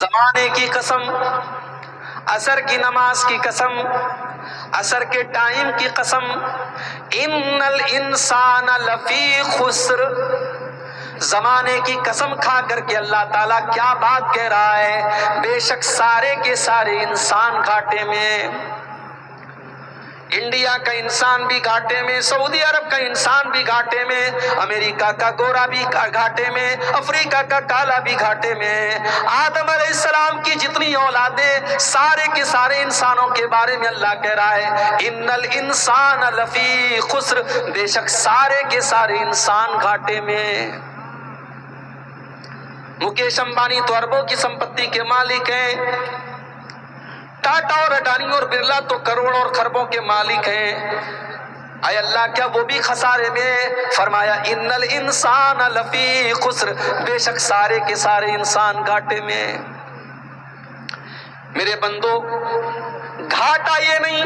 زمانے کی قسم، عصر کی نماز کی قسم، عصر کے ٹائم کی قسم، ان الانسان لفی خسر، زمانے کی قسم کھا کر کے اللہ تعالیٰ کیا بات کہہ رہا ہے؟ بے شک سارے کے سارے انسان گھاٹے میں، انڈیا کا انسان بھی گھاٹے میں، سعودی عرب کا انسان بھی گھاٹے میں، امریکہ کا گورا بھی گھاٹے میں، افریقہ کا کالا بھی گھاٹے میں، آدم علیہ السلام کی جتنی اولادیں، سارے کے سارے انسانوں کے بارے میں اللہ کہہ رہا ہے ان الانسان لفی خسر، بے شک سارے کے سارے انسان گھاٹے میں۔ مکیش امبانی تو اربوں کی سمپتی کے مالک ہیں، ٹاٹا اور اڈانی اور برلا تو کروڑوں اور خربوں کے مالک ہیں، اے اللہ کیا وہ بھی خسارے میں؟ فرمایا ان الانسان لفی خسر، بے شک سارے کے سارے انسان گھاٹے میں۔ میرے بندو، گھاٹا یہ نہیں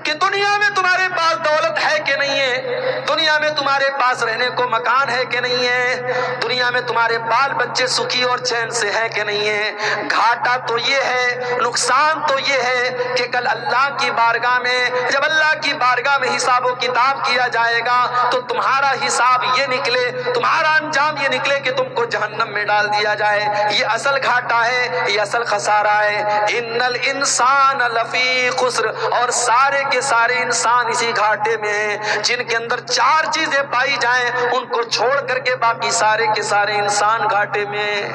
کہ دنیا میں تمہارے پاس دولت ہے کہ نہیں ہے، دنیا میں تمہارے پاس رہنے کو مکان ہے کہ نہیں ہے، دنیا میں تمہارے بال بچے سکھی اور چین سے ہے کہ نہیں ہے۔ گھاٹا تو یہ ہے، نقصان تو یہ ہے کہ کل اللہ کی بارگاہ میں، جب اللہ کی بارگاہ میں حساب و کتاب کیا جائے گا تو تمہارا حساب یہ نکلے، تمہارا انجام یہ نکلے کہ تم کو جہنم میں ڈال دیا جائے۔ یہ اصل گھاٹا ہے، یہ اصل خسارہ ہے۔ ان الانسان لفی خسر، اور سارے کے سارے انسان اسی گھاٹے میں ہیں۔ جن کے اندر چار چیزیں پائی جائیں ان کو چھوڑ کر کے باقی سارے کے سارے انسان گھاٹے میں۔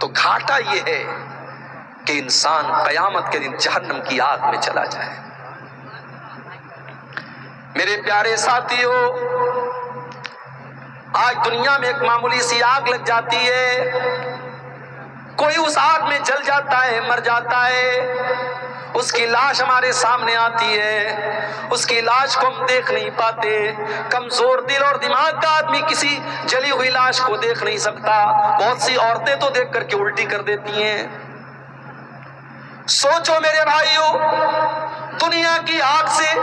تو گھاٹا یہ ہے کہ انسان قیامت کے دن جہنم کی آگ میں چلا جائے۔ میرے پیارے ساتھیو، آج دنیا میں ایک معمولی سی آگ لگ جاتی ہے، کوئی اس آگ میں جل جاتا ہے، مر جاتا ہے، اس کی لاش ہمارے سامنے آتی ہے، اس کی لاش کو ہم دیکھ نہیں پاتے۔ کمزور دل اور دماغ کا آدمی کسی جلی ہوئی لاش کو دیکھ نہیں سکتا، بہت سی عورتیں تو دیکھ کر کے الٹی کر دیتی ہیں۔ سوچو میرے بھائیو، دنیا کی آگ سے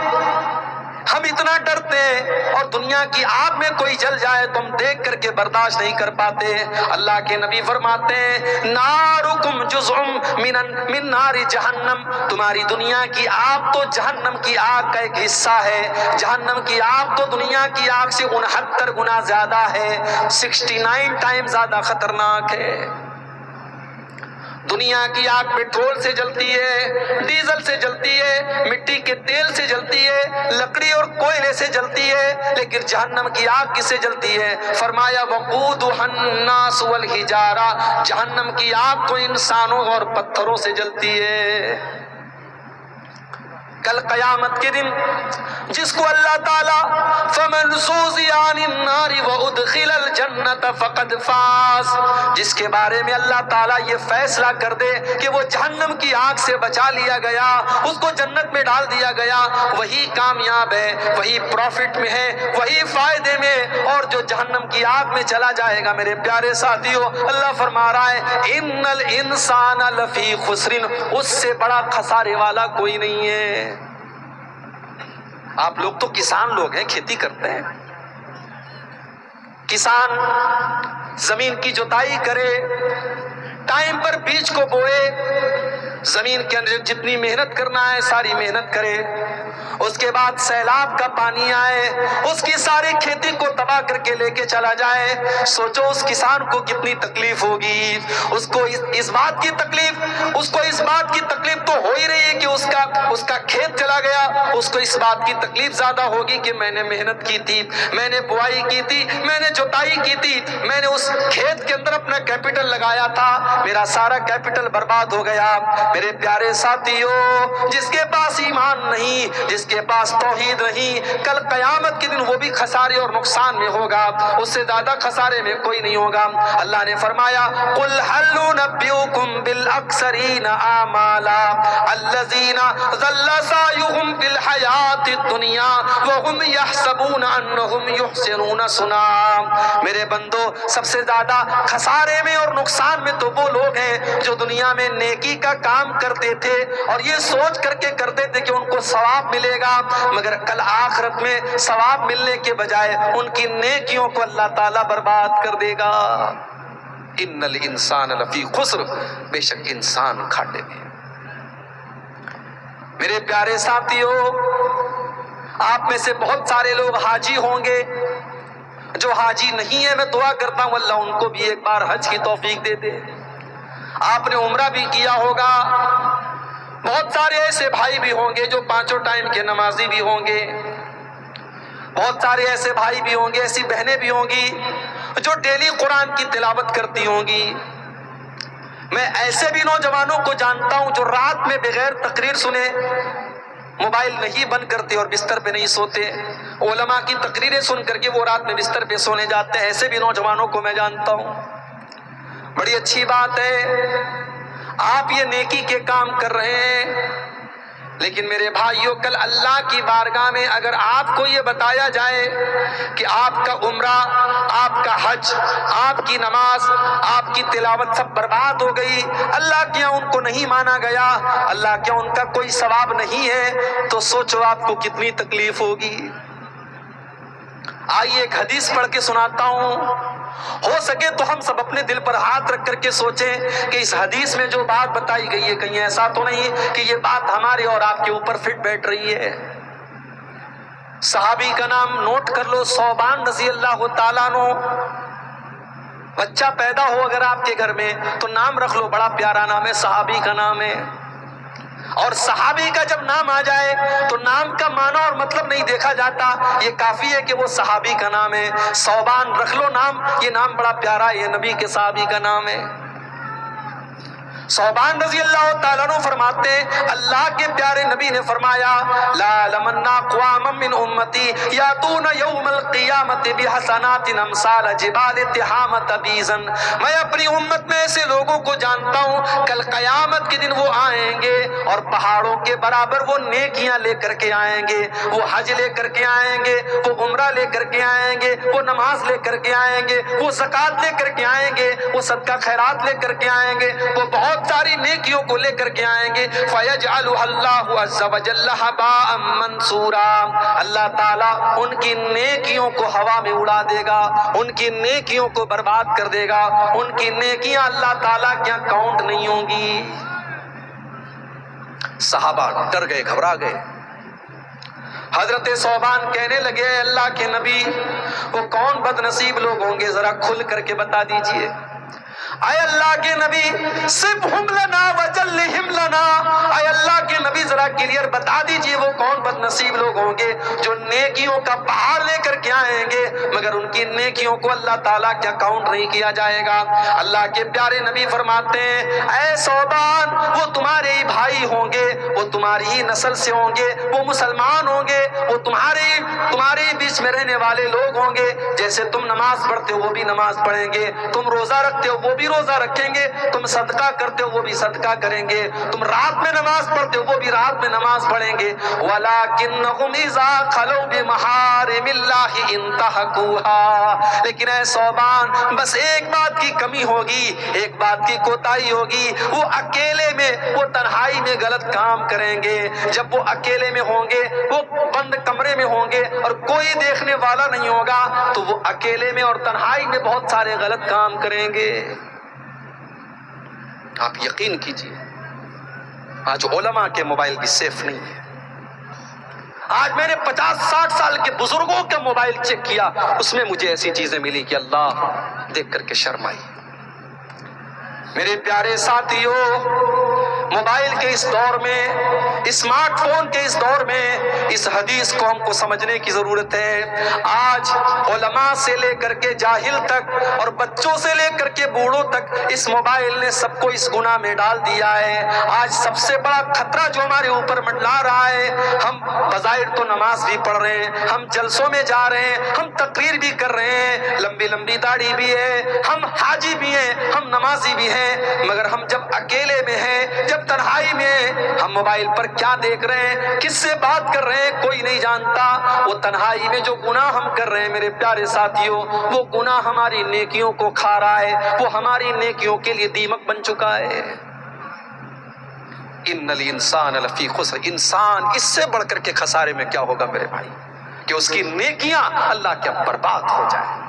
ہم اتنا ڈرتے ہیں اور دنیا کی آگ میں کوئی جل جائے تو ہم دیکھ کر کے برداشت نہیں کر پاتے۔ اللہ کے نبی فرماتے ہیں نارکم جزء من نار جہنم، تمہاری دنیا کی آگ تو جہنم کی آگ کا ایک حصہ ہے۔ جہنم کی آگ تو دنیا کی آگ سے 69 گنا زیادہ ہے، 69 ٹائم زیادہ خطرناک ہے۔ دنیا کی آگ پیٹرول سے جلتی ہے، ڈیزل سے جلتی ہے، مٹی کے تیل سے جلتی ہے، لکڑی اور کوئلے سے جلتی ہے، لیکن جہنم کی آگ کس سے جلتی ہے؟ فرمایا وقودھا الناس والحجارہ، جہنم کی آگ تو انسانوں اور پتھروں سے جلتی ہے۔ کل قیامت کے دن جس کو اللہ تعالیٰ فَمَنْ زُحْزِحَ عَنِ النَّارِ وَأُدْخِلَ الْجَنَّةَ فَقَدْ فَازَ، جس کے بارے میں اللہ تعالیٰ یہ فیصلہ کر دے کہ وہ جہنم کی آگ سے بچا لیا گیا، اس کو جنت میں ڈال دیا گیا، وہی کامیاب ہے، وہی پروفٹ میں ہے، وہی فائدے میں۔ اور جو جہنم کی آگ میں چلا جائے گا میرے پیارے ساتھیو، اللہ فرما رہا ہے ان الانسان لفی خسر، اس سے بڑا خسارے والا کوئی نہیں ہے۔ آپ لوگ تو کسان لوگ ہیں، کھیتی کرتے ہیں، کسان زمین کی جوتائی کرے، ٹائم پر بیج کو بوئے، زمین کے اندر جتنی محنت کرنا ہے ساری محنت کرے، اس کے بعد سیلاب کا پانی آئے، اس کی ساری کھیتی کو تباہ کر کے لے کے چلا جائے۔ سوچو اس کسان کو کتنی تکلیف ہوگی، اس کو اس بات کی تکلیف تو ہو ہی رہی ہے کہ اس کا کھیت چلا گیا، اس کو اس بات کی تکلیف زیادہ ہوگی کہ میں نے محنت کی تھی، میں نے بوائی کی تھی، میں نے جوتائی کی تھی، میں نے اس کھیت کے اندر اپنا کیپٹل لگایا تھا، میرا سارا کیپٹل برباد ہو گیا۔ میرے پیارے ساتھیو، جس کے پاس ایمان نہیں، جس کے پاس توحید نہیں، کل قیامت کے دن وہ بھی خسارے اور نقصان میں ہوگا، اس سے زیادہ خسارے میں کوئی نہیں ہوگا۔ اللہ نے فرمایا قُلْ هَلْ نُنَبِّئُكُمْ بِالْأَخْسَرِينَ أَعْمَالًا الَّذِينَ ضَلَّ سَعْيُهُمْ فِي الْحَيَاةِ الدُّنْيَا وَهُمْ يَحْسَبُونَ أَنَّهُمْ يُحْسِنُونَ صُنْعًا۔ میرے بندو، سب سے زیادہ خسارے میں اور نقصان میں تو وہ لوگ ہیں جو دنیا میں نیکی کا کام کرتے تھے اور یہ سوچ کر کے کرتے تھے کہ ان کو ثواب ملے گا، مگر کل آخرت میں ثواب ملنے کے بجائے ان کی نیکیوں کو اللہ تعالیٰ برباد کر دے گا۔ ان الانسان لفی خسر، بے شک انسان گھاٹے میں۔ میرے پیارے ساتھیو، آپ میں سے بہت سارے لوگ حاجی ہوں گے، جو حاجی نہیں ہے میں دعا کرتا ہوں اللہ ان کو بھی ایک بار حج کی توفیق دے دے۔ آپ نے عمرہ بھی کیا ہوگا، بہت سارے ایسے بھائی بھی ہوں گے جو پانچوں ٹائم کے نمازی بھی ہوں گے، بہت سارے ایسے بھائی بھی ہوں گے، ایسی بہنیں بھی ہوں گی جو ڈیلی قرآن کی تلاوت کرتی ہوں گی۔ میں ایسے بھی نوجوانوں کو جانتا ہوں جو رات میں بغیر تقریر سنے موبائل نہیں بند کرتے اور بستر پہ نہیں سوتے، علماء کی تقریریں سن کر کے وہ رات میں بستر پہ سونے جاتے ہیں۔ ایسے بھی نوجوانوں کو میں جانتا ہوں۔ بڑی اچھی بات ہے، آپ یہ نیکی کے کام کر رہے ہیں، لیکن میرے بھائیوں کل اللہ کی بارگاہ میں اگر آپ کو یہ بتایا جائے کہ آپ کا عمرہ، آپ کا حج، آپ کی نماز، آپ کی تلاوت سب برباد ہو گئی، اللہ کیا ان کو نہیں مانا گیا، اللہ کیا ان کا کوئی ثواب نہیں ہے، تو سوچو آپ کو کتنی تکلیف ہوگی۔ آئیے ایک حدیث پڑھ کے سناتا ہوں، ہو سکے تو ہم سب اپنے دل پر ہاتھ رکھ کر کے سوچیں کہ اس حدیث میں جو بات بتائی گئی ہے کہیں ایسا تو نہیں کہ یہ بات ہمارے اور آپ کے اوپر فٹ بیٹھ رہی ہے۔ صحابی کا نام نوٹ کر لو، ثوبان رضی اللہ تعالیٰ عنہ۔ بچہ پیدا ہو اگر آپ کے گھر میں تو نام رکھ لو، بڑا پیارا نام ہے، صحابی کا نام ہے۔ اور صحابی کا جب نام آ جائے تو نام کا معنی اور مطلب نہیں دیکھا جاتا، یہ کافی ہے کہ وہ صحابی کا نام ہے۔ ثوبان رکھ لو نام، یہ نام بڑا پیارا ہے، یہ نبی کے صحابی کا نام ہے۔ ثوبان رضی اللہ تعالیٰ عنہ فرماتے ہیں اللہ کے پیارے نبی نے فرمایا لا لمن اقوام من امتی یاتون یوم القیامت بحسنات امثال جبال تہامۃ بیزا، میں اپنی امت میں ایسے لوگوں کو جانتا ہوں کل قیامت کے دن وہ آئیں گے اور پہاڑوں کے برابر وہ نیکیاں لے کر کے آئیں گے، وہ حج لے کر کے آئیں گے، وہ عمرہ لے کر کے آئیں گے، وہ نماز لے کر کے آئیں گے، وہ زکوٰۃ لے کر کے آئیں گے، وہ صدقہ خیرات لے کر کے آئیں گے، وہ بہت ساری نیکیوں کو لے کر کے آئیں گے۔ فَيَجْعَلُهَا اللَّهُ عَزَّ وَجَلَّ هَبَاءً مَنْثُورًا، اللہ تعالیٰ ان کی نیکیوں کو ہوا میں اڑا دے گا، ان کی نیکیوں کو برباد کر دے گا، ان کی نیکیاں اللہ تعالیٰ کیا کاؤنٹ نہیں ہوں گی۔ صحابہ ڈر گئے، گھبرا گئے۔ حضرت ثوبان کہنے لگے اللہ کے نبی وہ کون بد نصیب لوگ ہوں گے، ذرا کھل کر کے بتا دیجئے۔ اے اللہ کے نبی صفہم لنا وجلہم لنا، اے اللہ کے نبی ذرا کلیئر بتا دیجئے وہ کون بد نصیب لوگ ہوں گے جو نیکیوں کا پہاڑ لے کر کے آئیں گے مگر ان کی نیکیوں کو اللہ تعالیٰ کیا کاؤنٹ نہیں کیا جائے گا۔ اللہ کے پیارے نبی فرماتے ہیں اے ثوبان وہ تمہارے ہی بھائی ہوں گے، وہ تمہاری ہی نسل سے ہوں گے، وہ مسلمان ہوں گے، وہ تمہارے بیچ میں رہنے والے لوگ ہوں گے، جیسے تم نماز پڑھتے ہو وہ بھی نماز پڑھیں گے، تم روزہ رکھتے ہو وہ بھی روزہ رکھیں گے، تم صدقہ کرتے ہو وہ بھی صدقہ کریں گے، تم رات میں نماز پڑھتے ہو وہ بھی رات میں نماز پڑھیں گے۔ وَلَكِنَّهُمْ إِذَا خَلَوْا بِمَحَارِمِ اللَّهِ انتهكوها، لیکن اے ثوبان بس ایک بات کی کمی ہوگی، ایک بات کی کوتاہی ہوگی، وہ اکیلے میں وہ تنہائی میں غلط کام کریں گے۔ جب وہ اکیلے میں ہوں گے، وہ بند کمرے میں ہوں گے اور کوئی دیکھنے والا نہیں ہوگا تو وہ اکیلے میں اور تنہائی میں بہت سارے غلط کام کریں گے۔ آپ یقین کیجئے آج علماء کے موبائل بھی سیف نہیں ہے۔ آج میں نے 50-60 سال کے بزرگوں کے موبائل چیک کیا، اس میں مجھے ایسی چیزیں ملی کہ اللہ دیکھ کر کے شرم آئی۔ میرے پیارے ساتھیو موبائل کے اس دور میں، اسمارٹ فون کے اس دور میں اس حدیث کو ہم کو سمجھنے کی ضرورت ہے۔ آج علماء سے لے کر کے جاہل تک اور بچوں سے لے کر کے بوڑھوں تک اس موبائل نے سب کو اس گناہ میں ڈال دیا ہے۔ آج سب سے بڑا خطرہ جو ہمارے اوپر منڈلا رہا ہے، ہم بظاہر تو نماز بھی پڑھ رہے ہیں، ہم جلسوں میں جا رہے ہیں، ہم تقریر بھی کر رہے ہیں، لمبی لمبی داڑھی بھی ہے، ہم حاجی بھی ہیں، ہم نمازی بھی ہیں، مگر ہم جب اکیلے میں ہیں، جب تنہائی میں ہیں، ہم موبائل پر کیا دیکھ رہے ہیں، کس سے بات کر رہے ہیں کوئی نہیں جانتا۔ وہ تنہائی میں جو گناہ ہم کر رہے ہیں میرے پیارے ساتھیوں، وہ گناہ ہماری نیکیوں کو کھا رہا ہے، وہ ہماری نیکیوں کے لیے دیمک بن چکا ہے۔ ان الانسان لفی خسر، انسان اس سے بڑھ کر کے خسارے میں کیا ہوگا میرے بھائی کہ اس کی نیکیاں اللہ کے برباد ہو جائیں۔